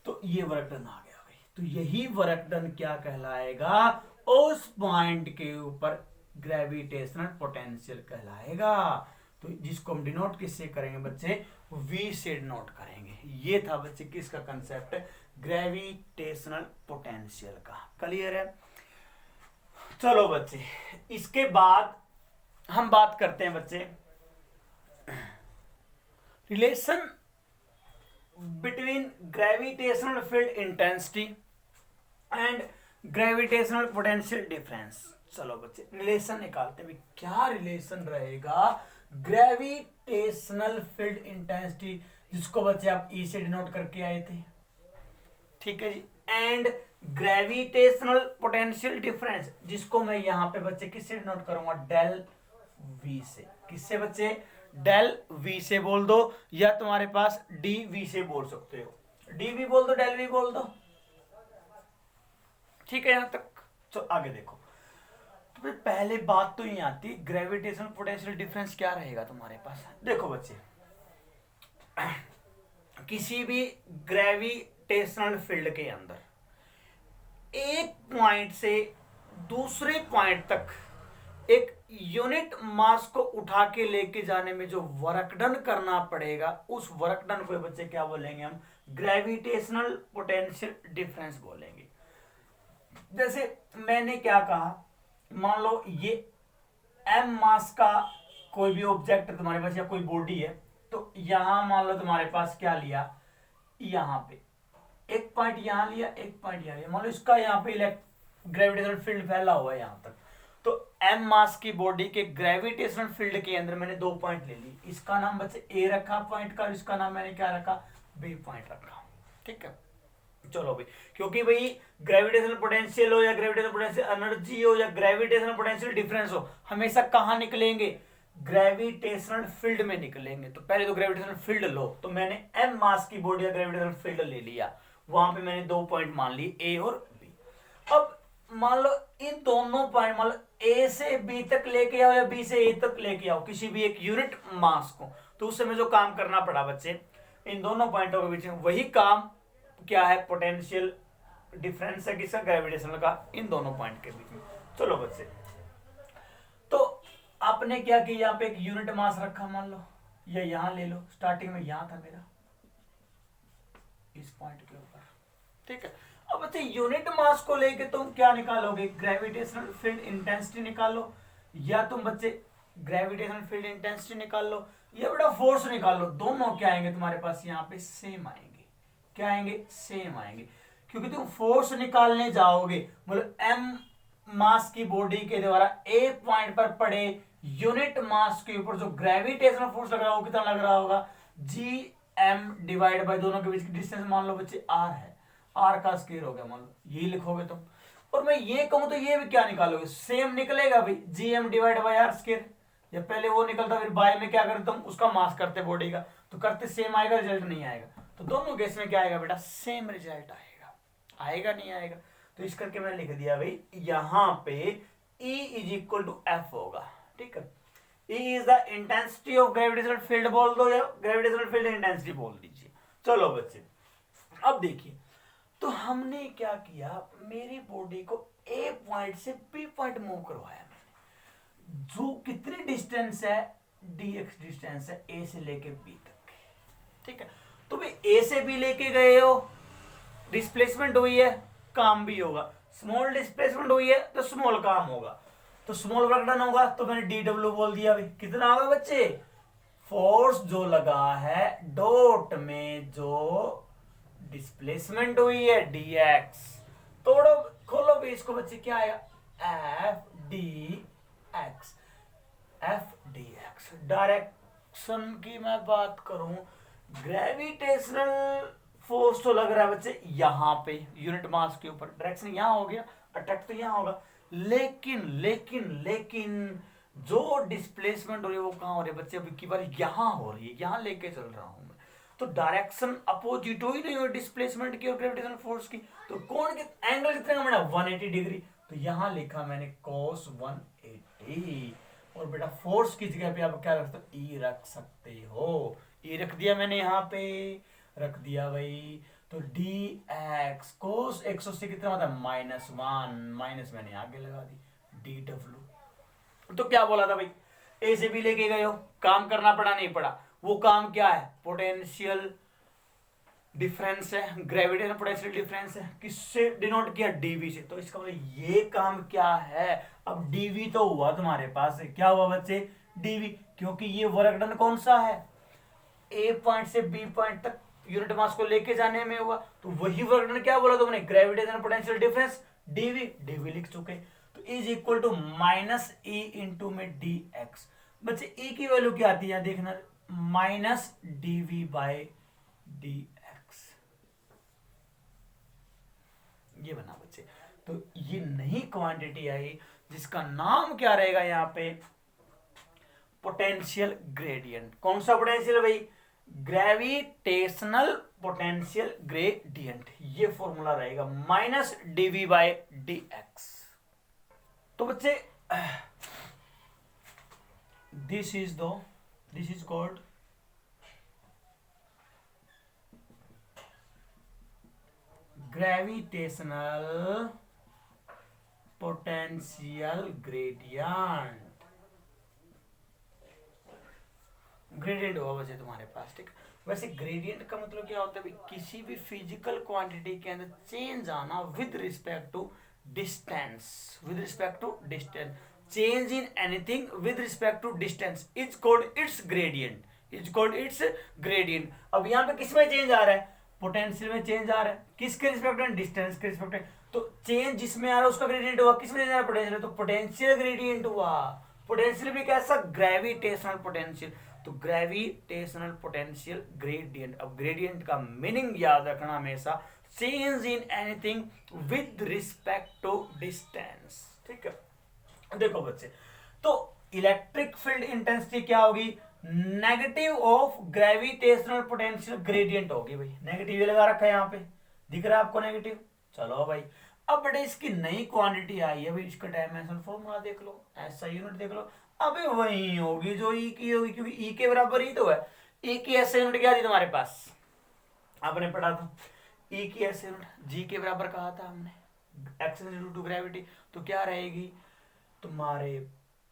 तो ये वर्क डन आ गया भाई। तो यही वर्क डन क्या कहलाएगा, उस पॉइंट के ऊपर ग्रेविटेशनल पोटेंशियल कहलाएगा। तो जिसको हम डिनोट किससे करेंगे बच्चे, वी से डिनोट करेंगे। ये था बच्चे किसका कंसेप्ट, ग्रेविटेशनल पोटेंशियल का। क्लियर है। चलो बच्चे, इसके बाद हम बात करते हैं बच्चे relation between gravitational field intensity and gravitational potential difference. चलो बच्चे रिलेशन निकालते हैं, क्या रिलेशन रहेगा ग्रेविटेशनल फील्ड इंटेंसिटी, जिसको बच्चे आप ई से डिनोट करके आए थे, ठीक है जी, एंड ग्रेविटेशनल पोटेंशियल डिफरेंस, जिसको मैं यहां पे बच्चे किससे डिनोट करूंगा, डेल वी से। किससे बच्चे, डेल वी से बोल दो, या तुम्हारे पास डी वी से बोल सकते हो, डी वी बोल दो, डेल वी बोल दो, ठीक है यहां तक। तो आगे देखो, तो पहले बात तो ये आती है ग्रेविटेशनल पोटेंशियल डिफरेंस क्या रहेगा तुम्हारे पास। देखो बच्चे, किसी भी ग्रेविटेशनल फील्ड के अंदर एक पॉइंट से दूसरे पॉइंट तक एक यूनिट मास को उठा के लेके जाने में जो वर्क डन करना पड़ेगा, उस वर्क डन को बच्चे क्या बोलेंगे हम, ग्रेविटेशनल पोटेंशियल डिफरेंस बोलेंगे। जैसे मैंने क्या कहा, मान लो ये एम मास का कोई भी ऑब्जेक्ट तुम्हारे पास या कोई बॉडी है, तो यहां मान लो तुम्हारे पास क्या लिया, यहां पे एक पॉइंट यहां लिया, एक पॉइंट यहां लिया, मान लो इसका यहां पे ग्रेविटेशनल फील्ड फैला हुआ है यहां तक, तो एम मास की बॉडी के ग्रेविटेशनल फील्ड के अंदर मैंने दो पॉइंट ले ली, इसका नाम बच्चे ए रखा पॉइंट का, इसका नाम मैंने क्या रखा, बी पॉइंट रखा, ठीक है। चलो भाई, क्योंकि भाई ग्रेविटेशनल पोटेंशियल हो या ग्रेविटेशनल पोटेंशियल एनर्जी हो या ग्रेविटेशनल पोटेंशियल डिफरेंस हो, हमेशा कहां निकलेंगे, ग्रेविटेशनल फील्ड में निकलेंगे। तो पहले तो ग्रेविटेशनल फील्ड लो, तो मैंने एम मास की बॉडी का ग्रेविटेशनल फील्ड ले लिया, वहां पे मैंने दो पॉइंट मान लिए ए और बी। अब मान लो इन दोनों पॉइंट, मान लो ए से बी तक लेके आओ या बी से ए तक लेके आओ किसी भी एक यूनिट मास को, तो उस समय जो काम करना पड़ा बच्चे इन दोनों पॉइंटों के बीच में, वही काम क्या है, पोटेंशियल डिफरेंस है किसका, ग्रेविटेशनल का, इन दोनों पॉइंट के बीच में। चलो बच्चे, तो आपने क्या किया, यहाँ पे एक यूनिट मास रखा, मान लो या यहां ले लो, स्टार्टिंग में यहां था मेरा, इस पॉइंट के ऊपर, ठीक है। अब बच्चे यूनिट मास को लेके तुम क्या निकालोगे, ग्रेविटेशनल फील्ड इंटेंसिटी निकालो, या तुम बच्चे ग्रेविटेशनल फील्ड इंटेंसिटी निकाल लो, या बेटा फोर्स निकाल लो। दोनों क्या आएंगे तुम्हारे पास, यहाँ पे सेम आएंगे। क्या आएंगे, सेम आएंगे, क्योंकि तुम फोर्स निकालने जाओगे, मतलब एम मास की बॉडी के द्वारा ए पॉइंट पर पड़े यूनिट मास के ऊपर जो ग्रेविटेशनल फोर्स लग रहा होगा, कितना लग रहा होगा, जी एम डिवाइड बाय दोनों के बीच की डिस्टेंस मान लो बच्चे आर है, आर का स्क्वायर हो गया, मान लो ये लिखोगे तुम। और मैं ये कहूं तो ये भी क्या निकालोगे, सेम निकलेगा भाई, G M divide by R square, या पहले वो निकलता फिर बाय में क्या करते तुम, उसका मास करते बॉडी का, तो करते सेम आएगा, रिजल्ट नहीं आएगा। तो दोनों केस में क्या आएगा बेटा, सेम रिजल्ट आएगा, आएगा नहीं आएगा। तो इस करके मैंने लिख दिया भाई, यहां पे E is equal to F होगा, ठीक है। E is the intensity of gravitational field बोल दो, या ग्रेविटेशनल फील्ड इंटेंसिटी बोल दीजिए। चलो बच्चे, अब देखिए, तो हमने क्या किया, मेरी बॉडी को ए पॉइंट से बी पॉइंट मूव करवाया मैंने, जो कितनी डिस्टेंस है, dx डिस्टेंस है ए से लेके बी तक, ठीक है। तो भाई ए से बी लेके गए हो, डिस्प्लेसमेंट हुई है, काम भी होगा, स्मॉल डिस्प्लेसमेंट हुई है तो स्मॉल काम होगा, तो स्मॉल वर्क डन होगा, तो मैंने डी डब्ल्यू बोल दिया भाई। कितना होगा बच्चे, फोर्स जो लगा है डॉट में जो डिस्प्लेसमेंट हुई है dx, तोड़ो खोलो भी इसको बच्चे, क्या आएगा, F D x, F D x. Direction की मैं बात करूं, ग्रेविटेशनल फोर्स तो लग रहा है बच्चे यहां पे यूनिट मास के ऊपर, डायरेक्शन यहां हो गया, अट्रैक्ट तो यहां होगा, लेकिन लेकिन लेकिन जो डिस्प्लेसमेंट हो रही है वो कहाँ हो रही है बच्चे, अभी की बार यहाँ हो रही है, यहाँ लेके चल रहा हूं मैं, तो डायरेक्शन अपोजिट हो ही नहीं हो डिस्प्लेसमेंट की और ग्रेविटेशनल फोर्स की। तो कोण के एंगल कितने का मैंने 180 डिग्री, तो यहां लिखा मैंने cos 180। और बेटा फोर्स की जगह पे आप क्या रख सकते हो, ई रख सकते हो। ई रख दिया मैंने यहाँ पे, रख दिया भाई। तो डी एक्स कोस 180 कितना होता है -1, माइनस मैंने आगे लगा दी डी डब्ल्यू। तो क्या बोला था भाई, ए से भी लेके गए हो, काम करना पड़ा नहीं पड़ा, वो काम क्या है, पोटेंशियल डिफरेंस है, ग्रेविटेशनल पोटेंशियल डिफरेंस है, किससे डिनोट किया, डीवी से। तो इसका मतलब ये काम क्या है, अब डीवी तो हुआ तुम्हारे पास, क्या हुआ बच्चे, डीवी, क्योंकि ये वर्क डन कौन सा है, ए पॉइंट से बी पॉइंट तक यूनिट मास को लेके जाने में हुआ, तो वही वर्क डन क्या बोला तुमने, gravitational potential difference D V, D V लिख चुके। तो is equal to minus E into में डी एक्स। बच्चे ई की वैल्यू क्या आती है देखना, minus D V by D X, ये बना बच्चे। तो ये नई क्वांटिटी आई जिसका नाम क्या रहेगा यहाँ पे, पोटेंशियल ग्रेडियंट। कौन सा पोटेंशियल भाई, ग्रेविटेशनल पोटेंशियल ग्रेडियंट, ये फॉर्मूला रहेगा minus D V by D X. तो बच्चे this is called gravitational potential gradient. Gradient होगा वैसे तुम्हारे पास, ठीक। वैसे ग्रेडियंट का मतलब क्या होता है भाई, किसी भी फिजिकल क्वांटिटी के अंदर चेंज आना with respect to distance, with respect to distance, change in anything with respect to distance is called its gradient, is called its gradient. अब यहाँ पे किसमें चेंज आ रहा है, पोटेंशियल में चेंज आ रहा है, किसके रिस्पेक्ट में, डिस्टेंस के रिस्पेक्ट में। तो चेंज जिसमें आ रहा है उसका ग्रेडियंट हुआ, किसमें चेंज आ रहा है, पोटेंशियल, तो पोटेंशियल ग्रेडियंट हुआ। पोटेंशियल भी कैसा, ग्रेविटेशनल पोटेंशियल, तो ग्रेविटेशनल पोटेंशियल ग्रेडियंट। अब ग्रेडियंट का मीनिंग याद रखना हमेशा, change in anything with respect to distance, ठीक है। देखो बच्चे, तो इलेक्ट्रिक फील्ड इंटेंसिटी क्या होगी, negative of gravitational potential gradient होगी भाई, नेगेटिव लगा रखा है यहाँ पे, दिख रहा है आपको नेगेटिव। चलो भाई, अब बेटे इसकी नई क्वांटिटी आई है भाई, इसका डायमेंशन फॉर्मूला देख लो, ऐसा यूनिट देख लो, अबे वही होगी जो ई की होगी, क्योंकि ई के बराबर ही तो है। ई की ऐसे यूनिट क्या थी तुम्हारे पास, आपने पढ़ा था, ई की ऐसे यूनिट जी के बराबर कहा था हमने, एक्सेलरेशन ड्यू टू ग्रेविटी। तो क्या रहेगी तुम्हारे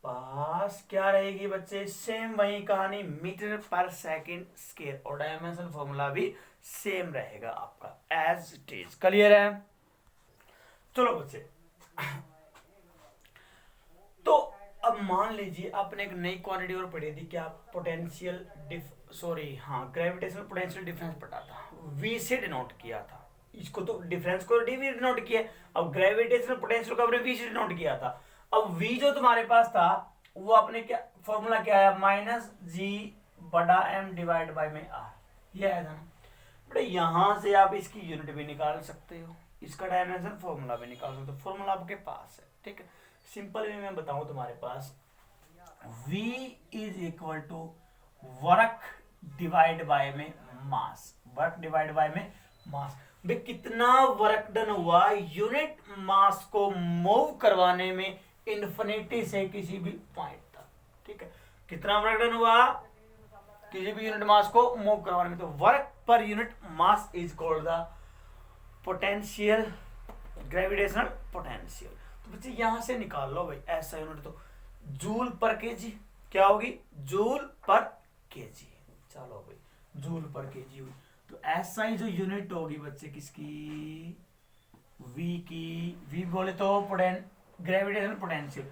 पास, क्या रहेगी बच्चे, सेम वही कहानी, मीटर पर सेकंड स्क्वायर, और डायमेंशन फॉर्मूला भी सेम रहेगा आपका एज इट इज। क्लियर है, चलो बच्चे। तो अब मान लीजिए आपने एक नई क्वांटिटी और पढ़ी थी, क्या, पोटेंशियल ग्रेविटेशनल पोटेंशियल डिफरेंस पढ़ा था, वी से डिनोट किया था इसको, तो डिफरेंस को डी भी डिनोट किया। अब ग्रेविटेशनल पोटेंशियल को आपने वी से डिनोट किया था। अब v जो तुम्हारे पास था वो अपने क्या फॉर्मूला क्या है, माइनस जी बड़ा एम डिवाइड बाई में आर, ये आया था ना बेटा। यहां से आप इसकी यूनिट भी निकाल सकते हो, इसका डायमेंशन फॉर्मूला भी निकाल सकते हो, फॉर्मूला आपके पास है, ठीक है। सिंपल वे में बताऊं तुम्हारे पास, v is equal to work divide by में मास, वर्क डिवाइड बाय में मास। भाई कितना वर्क डन हुआ यूनिट मास को मूव करवाने में इन्फिनिटी से किसी भी पॉइंट तक, ठीक है। कितना वर्क डन हुआ किसी भी यूनिट मास को मूव करवाने में, तो work per unit mass is called the potential, gravitational potential. तो बच्चे यहां से निकाल लो भाई, ऐसा यूनिट तो जूल पर केजी, क्या होगी, जूल पर केजी। चलो भाई, जूल पर केजी हुई, तो ऐसा ही जो यूनिट होगी बच्चे किसकी, वी की, वी बोले तो ग्रेविटेशनल पोटेंशियल,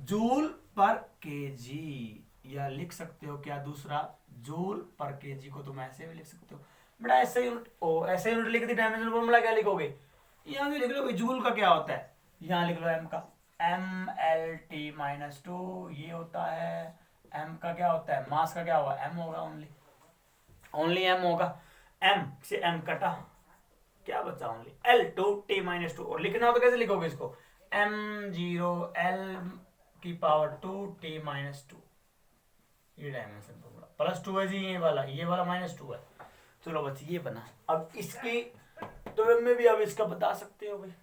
जूल पर केजी, या लिख सकते हो क्या दूसरा, जूल पर केजी को तुम ऐसे भी लिख सकते हो बेटा, ऐसे यूनिट, ओ ऐसे यूनिट लिख दी, डायमेंशन फॉर्मूला क्या लिखोगे, यहाँ भी लिख लो, जूल का क्या होता है, यहाँ लिख लो एम का, एम एल टी माइनस 2, ये होता है एम का क्या होता है, मास का क्या होगा, एम होगा, ओनली एम होगा, एम से एम कटा, क्या बचा only L two T minus 2, और लिखना हो तो कैसे लिखोगे इसको, m0l⁻2 t-2, ये डायमेंशन फॉर्मूला +2 है जी, ये वाला -2 है। चलो बच्चे ये बना। अब इसके तो में भी अब इसका बता सकते हो भाई,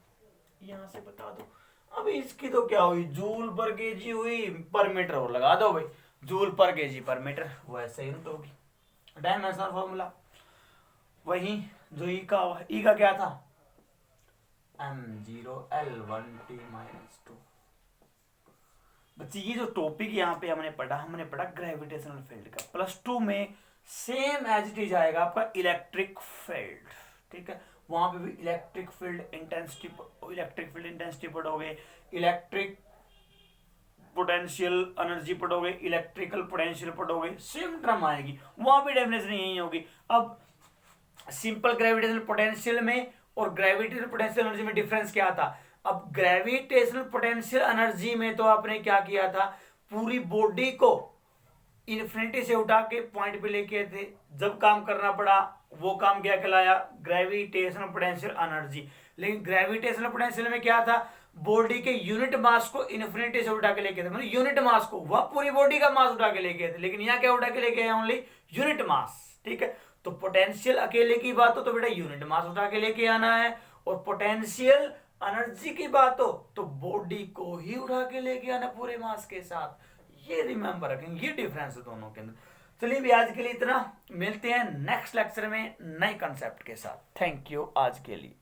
यहाँ से बता दो। अब इसकी तो क्या हुई, जूल पर केजी हुई, पर मीटर और लगा दो भाई, जूल पर केजी पर मीटर, वैसे ही तो होगी डायमेंशनल फॉर्मूला। वही जो ई का हुआ, ई का क्या था, m0l1t-2। बच्चे ये जो टॉपिक यहाँ पे हमने पढ़ा ग्रेविटेशनल फील्ड का, +2 में सेम एज इट इज आएगा आपका इलेक्ट्रिक फील्ड, ठीक है। वहां पे भी इलेक्ट्रिक फील्ड इंटेंसिटी पढ़ोगे, इलेक्ट्रिक पोटेंशियल एनर्जी पढ़ोगे, इलेक्ट्रिकल पोटेंशियल पढ़ोगे, सेम टर्म आएगी, वहां भी डेफिनेशन यही होगी। अब सिंपल ग्रेविटेशनल पोटेंशियल में और ग्रेविटेशनल पोटेंशियल एनर्जी में डिफरेंस क्या था। अब ग्रेविटेशनल पोटेंशियल एनर्जी में तो आपने क्या किया था, पूरी बॉडी को इन्फिनिटी से उठा के पॉइंट पे लेके थे, जब काम करना पड़ा वो काम क्या कहलाया, ग्रेविटेशनल पोटेंशियल एनर्जी। लेकिन ग्रेविटेशनल पोटेंशियल में क्या था, बॉडी के यूनिट मास को इन्फिनिटी से उठा के लेके थे, मतलब यूनिट मास को, वह पूरी बॉडी का मास उठा के लेके थे, लेकिन यहाँ क्या उठा के लेके आए, ओनली यूनिट मास, ठीक है। तो पोटेंशियल अकेले की बात हो तो बेटा यूनिट मास उठा के लेके आना है, और पोटेंशियल एनर्जी की बात हो तो बॉडी को ही उठा के लेके आना पूरे मास के साथ। ये रिमेंबर रखेंगे, ये डिफरेंस है दोनों के अंदर। चलिए भी आज के लिए इतना, मिलते हैं नेक्स्ट लेक्चर में नए कंसेप्ट के साथ। थैंक यू आज के लिए।